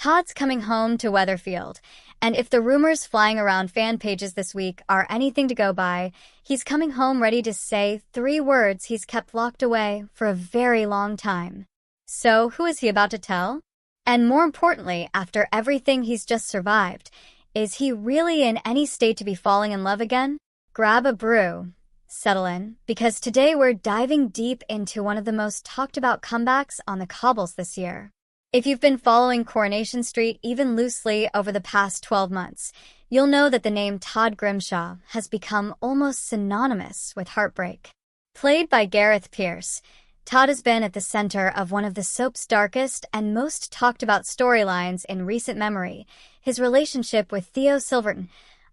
Todd's coming home to Weatherfield, and if the rumors flying around fan pages this week are anything to go by, he's coming home ready to say 3 words he's kept locked away for a very long time. So, who is he about to tell? And more importantly, after everything he's just survived, is he really in any state to be falling in love again? Grab a brew, settle in, because today we're diving deep into one of the most talked about comebacks on the cobbles this year. If you've been following Coronation Street even loosely over the past 12 months, you'll know that the name Todd Grimshaw has become almost synonymous with heartbreak. Played by Gareth Pierce, Todd has been at the center of one of the soap's darkest and most talked about storylines in recent memory, his relationship with Theo Silverton,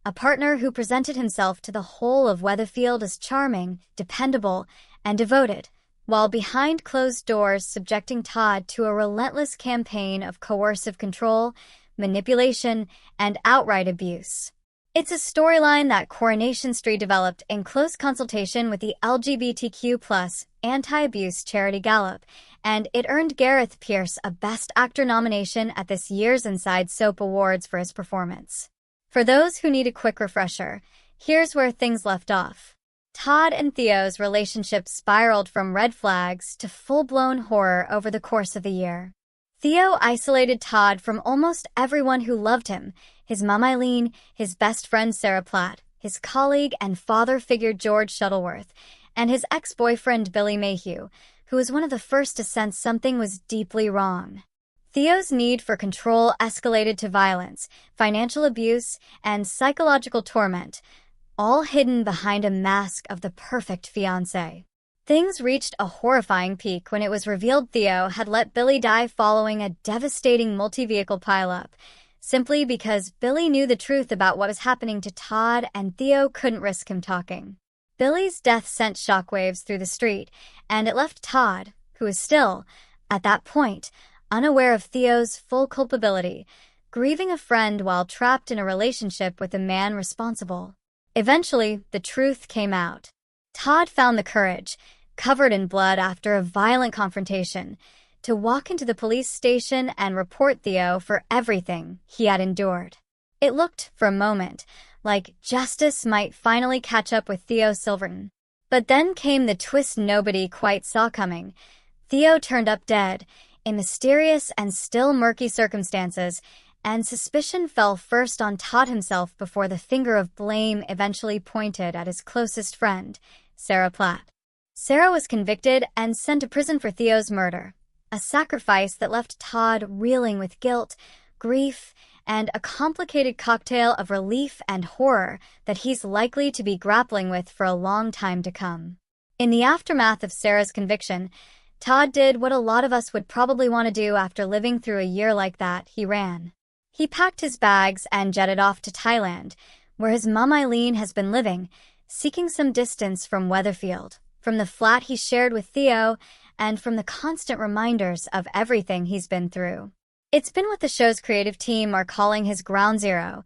a partner who presented himself to the whole of Weatherfield as charming, dependable, and devoted, while behind closed doors subjecting Todd to a relentless campaign of coercive control, manipulation, and outright abuse. It's a storyline that Coronation Street developed in close consultation with the LGBTQ+ anti-abuse charity Gallup, and it earned Gareth Pierce a Best Actor nomination at this year's Inside Soap Awards for his performance. For those who need a quick refresher, here's where things left off. Todd and Theo's relationship spiraled from red flags to full-blown horror over the course of the year. Theo isolated Todd from almost everyone who loved him: his mom Eileen, his best friend Sarah Platt, his colleague and father figure George Shuttleworth, and his ex-boyfriend Billy Mayhew, who was one of the first to sense something was deeply wrong. Theo's need for control escalated to violence, financial abuse, and psychological torment, all hidden behind a mask of the perfect fiancé. Things reached a horrifying peak when it was revealed Theo had let Billy die following a devastating multi-vehicle pileup, simply because Billy knew the truth about what was happening to Todd and Theo couldn't risk him talking. Billy's death sent shockwaves through the street, and it left Todd, who was still, at that point, unaware of Theo's full culpability, grieving a friend while trapped in a relationship with the man responsible. Eventually, the truth came out. Todd found the courage, covered in blood after a violent confrontation, to walk into the police station and report Theo for everything he had endured. It looked, for a moment, like justice might finally catch up with Theo Silverton. But then came the twist nobody quite saw coming. Theo turned up dead, in mysterious and still murky circumstances, and suspicion fell first on Todd himself before the finger of blame eventually pointed at his closest friend, Sarah Platt. Sarah was convicted and sent to prison for Theo's murder, a sacrifice that left Todd reeling with guilt, grief, and a complicated cocktail of relief and horror that he's likely to be grappling with for a long time to come. In the aftermath of Sarah's conviction, Todd did what a lot of us would probably want to do after living through a year like that. He ran. He packed his bags and jetted off to Thailand, where his mom Eileen has been living, seeking some distance from Weatherfield, from the flat he shared with Theo, and from the constant reminders of everything he's been through. It's been what the show's creative team are calling his ground zero,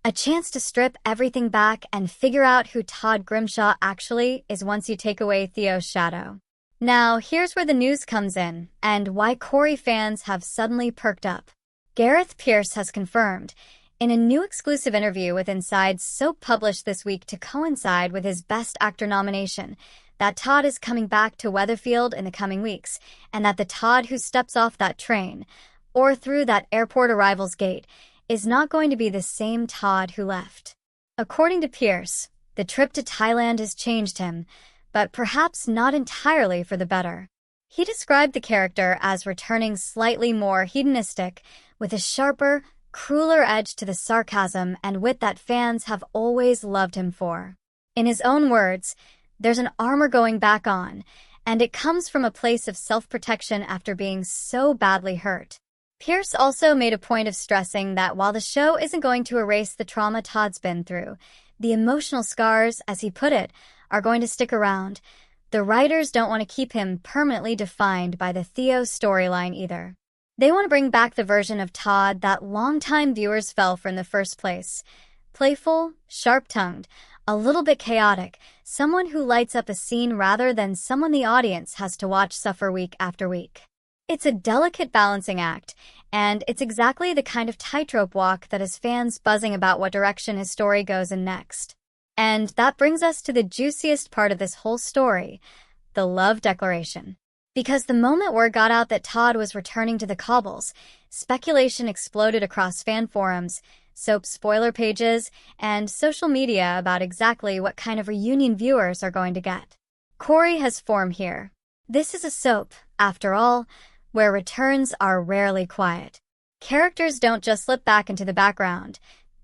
a chance to strip everything back and figure out who Todd Grimshaw actually is once you take away Theo's shadow. Now, here's where the news comes in, and why Corrie fans have suddenly perked up. Gareth Pierce has confirmed, in a new exclusive interview with Inside's Soap published this week to coincide with his Best Actor nomination, that Todd is coming back to Weatherfield in the coming weeks, and that the Todd who steps off that train, or through that airport arrivals gate, is not going to be the same Todd who left. According to Pierce, the trip to Thailand has changed him, but perhaps not entirely for the better. He described the character as returning slightly more hedonistic, with a sharper, crueler edge to the sarcasm and wit that fans have always loved him for. In his own words, there's an armor going back on, and it comes from a place of self-protection after being so badly hurt. Pierce also made a point of stressing that while the show isn't going to erase the trauma Todd's been through, the emotional scars, as he put it, are going to stick around. The writers don't want to keep him permanently defined by the Theo storyline either. They want to bring back the version of Todd that longtime viewers fell for in the first place. Playful, sharp-tongued, a little bit chaotic, someone who lights up a scene rather than someone the audience has to watch suffer week after week. It's a delicate balancing act, and it's exactly the kind of tightrope walk that has fans buzzing about what direction his story goes in next. And that brings us to the juiciest part of this whole story, the love declaration. Because the moment word got out that Todd was returning to the cobbles, speculation exploded across fan forums, soap spoiler pages, and social media about exactly what kind of reunion viewers are going to get. Corrie has formed here. This is a soap, after all, where returns are rarely quiet. Characters don't just slip back into the background.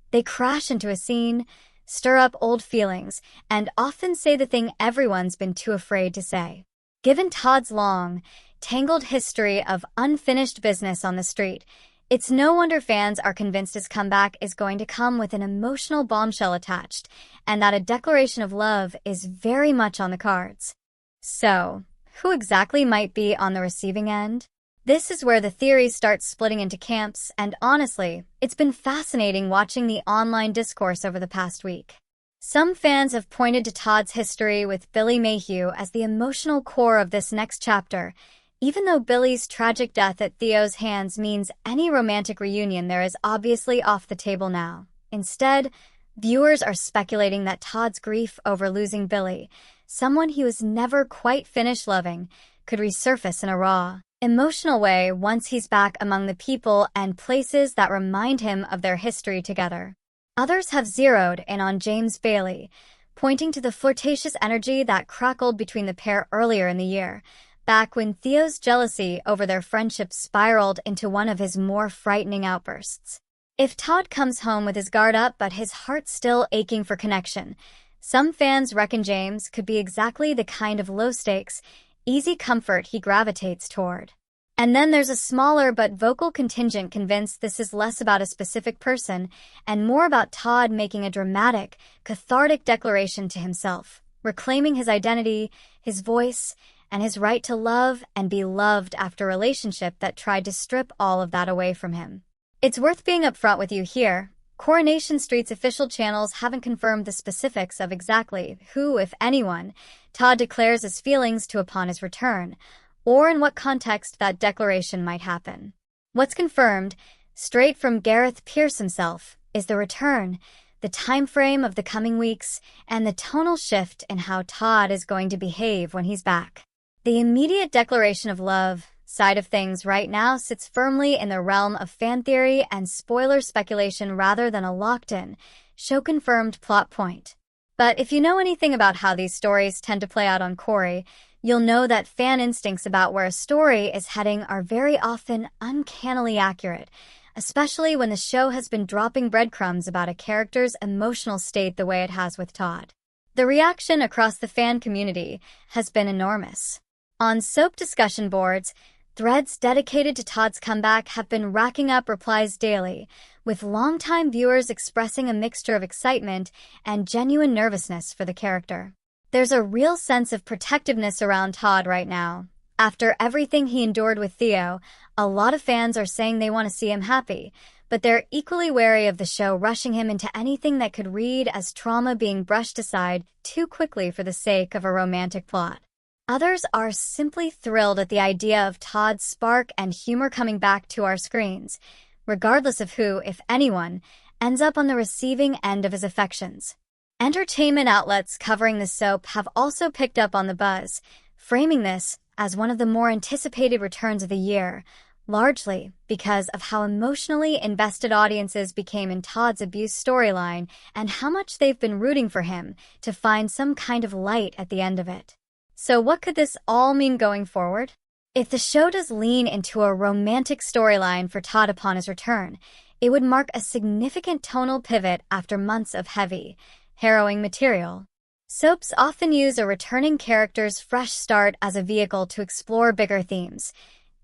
They crash into a scene, stir up old feelings, and often say the thing everyone's been too afraid to say. Given Todd's long, tangled history of unfinished business on the street, it's no wonder fans are convinced his comeback is going to come with an emotional bombshell attached, and that a declaration of love is very much on the cards. So, who exactly might be on the receiving end? This is where the theories start splitting into camps, and honestly, it's been fascinating watching the online discourse over the past week. Some fans have pointed to Todd's history with Billy Mayhew as the emotional core of this next chapter, even though Billy's tragic death at Theo's hands means any romantic reunion there is obviously off the table now. Instead, viewers are speculating that Todd's grief over losing Billy, someone he was never quite finished loving, could resurface in a raw, emotional way once he's back among the people and places that remind him of their history together. Others have zeroed in on James Bailey, pointing to the flirtatious energy that crackled between the pair earlier in the year, back when Theo's jealousy over their friendship spiraled into one of his more frightening outbursts. If Todd comes home with his guard up but his heart still aching for connection, some fans reckon James could be exactly the kind of low-stakes, easy comfort he gravitates toward. And then there's a smaller but vocal contingent convinced this is less about a specific person and more about Todd making a dramatic, cathartic declaration to himself, reclaiming his identity, his voice, and his right to love and be loved after a relationship that tried to strip all of that away from him. It's worth being upfront with you here. Coronation Street's official channels haven't confirmed the specifics of exactly who, if anyone, Todd declares his feelings to upon his return, or in what context that declaration might happen. What's confirmed, straight from Gareth Pierce himself, is the return, the time frame of the coming weeks, and the tonal shift in how Todd is going to behave when he's back. The immediate declaration of love side of things right now sits firmly in the realm of fan theory and spoiler speculation rather than a locked-in, show-confirmed plot point. But if you know anything about how these stories tend to play out on Corrie, you'll know that fan instincts about where a story is heading are very often uncannily accurate, especially when the show has been dropping breadcrumbs about a character's emotional state the way it has with Todd. The reaction across the fan community has been enormous. On soap discussion boards, threads dedicated to Todd's comeback have been racking up replies daily, with longtime viewers expressing a mixture of excitement and genuine nervousness for the character. There's a real sense of protectiveness around Todd right now. After everything he endured with Theo, a lot of fans are saying they want to see him happy, but they're equally wary of the show rushing him into anything that could read as trauma being brushed aside too quickly for the sake of a romantic plot. Others are simply thrilled at the idea of Todd's spark and humor coming back to our screens, regardless of who, if anyone, ends up on the receiving end of his affections. Entertainment outlets covering the soap have also picked up on the buzz, framing this as one of the more anticipated returns of the year, largely because of how emotionally invested audiences became in Todd's abuse storyline and how much they've been rooting for him to find some kind of light at the end of it. So what could this all mean going forward? If the show does lean into a romantic storyline for Todd upon his return, it would mark a significant tonal pivot after months of heavy, harrowing material. Soaps often use a returning character's fresh start as a vehicle to explore bigger themes.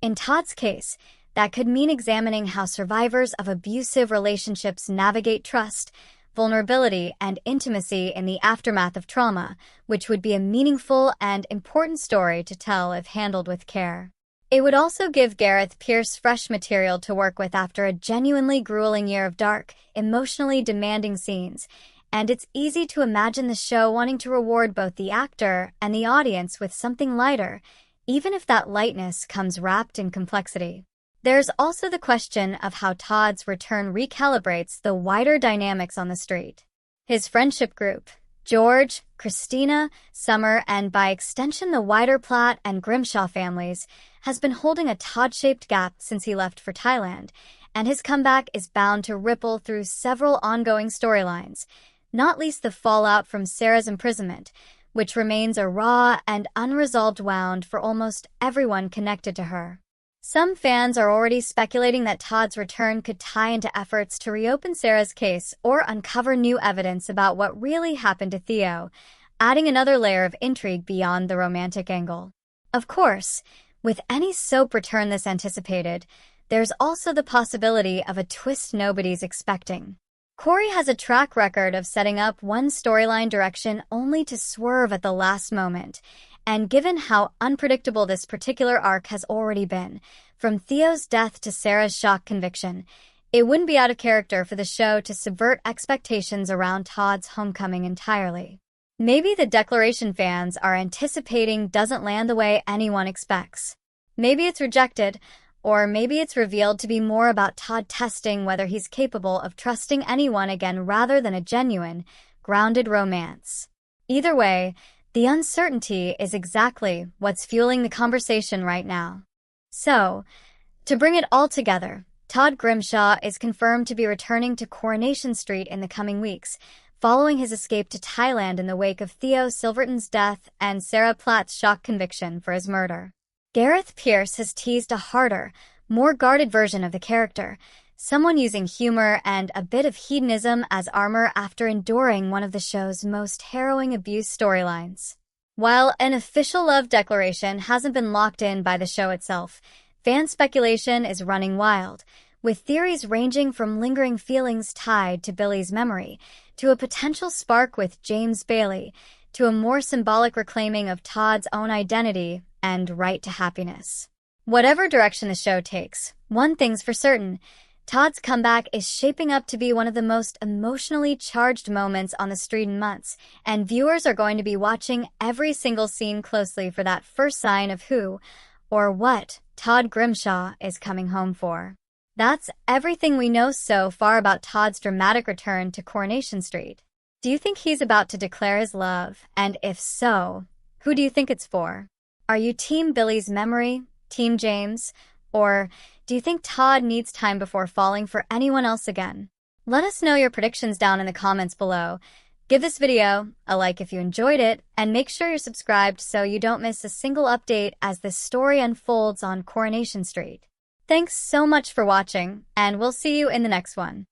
In Todd's case, that could mean examining how survivors of abusive relationships navigate trust, vulnerability, and intimacy in the aftermath of trauma, which would be a meaningful and important story to tell if handled with care. It would also give Gareth Pierce fresh material to work with after a genuinely grueling year of dark, emotionally demanding scenes, and it's easy to imagine the show wanting to reward both the actor and the audience with something lighter, even if that lightness comes wrapped in complexity. There's also the question of how Todd's return recalibrates the wider dynamics on the street. His friendship group, George, Christina, Summer, and by extension the wider Platt and Grimshaw families, has been holding a Todd-shaped gap since he left for Thailand, and his comeback is bound to ripple through several ongoing storylines, not least the fallout from Sarah's imprisonment, which remains a raw and unresolved wound for almost everyone connected to her. Some fans are already speculating that Todd's return could tie into efforts to reopen Sarah's case or uncover new evidence about what really happened to Theo, adding another layer of intrigue beyond the romantic angle. Of course, with any soap return this anticipated, there's also the possibility of a twist nobody's expecting. Corrie has a track record of setting up one storyline direction only to swerve at the last moment, and given how unpredictable this particular arc has already been, from Theo's death to Sarah's shock conviction, it wouldn't be out of character for the show to subvert expectations around Todd's homecoming entirely. Maybe the Declaration fans are anticipating doesn't land the way anyone expects. Maybe it's rejected, or maybe it's revealed to be more about Todd testing whether he's capable of trusting anyone again rather than a genuine, grounded romance. Either way, the uncertainty is exactly what's fueling the conversation right now. So, to bring it all together, Todd Grimshaw is confirmed to be returning to Coronation Street in the coming weeks, following his escape to Thailand in the wake of Theo Silverton's death and Sarah Platt's shock conviction for his murder. Gareth Pierce has teased a harder, more guarded version of the character, someone using humor and a bit of hedonism as armor after enduring one of the show's most harrowing abuse storylines. While an official love declaration hasn't been locked in by the show itself, fan speculation is running wild, with theories ranging from lingering feelings tied to Billy's memory, to a potential spark with James Bailey, to a more symbolic reclaiming of Todd's own identity and right to happiness. Whatever direction the show takes, one thing's for certain: Todd's comeback is shaping up to be one of the most emotionally charged moments on the street in months, and viewers are going to be watching every single scene closely for that first sign of who, or what, Todd Grimshaw is coming home for. That's everything we know so far about Todd's dramatic return to Coronation Street. Do you think he's about to declare his love? And if so, who do you think it's for? Are you Team Billy's memory, Team James, or do you think Todd needs time before falling for anyone else again? Let us know your predictions down in the comments below. Give this video a like if you enjoyed it, and make sure you're subscribed so you don't miss a single update as this story unfolds on Coronation Street. Thanks so much for watching, and we'll see you in the next one.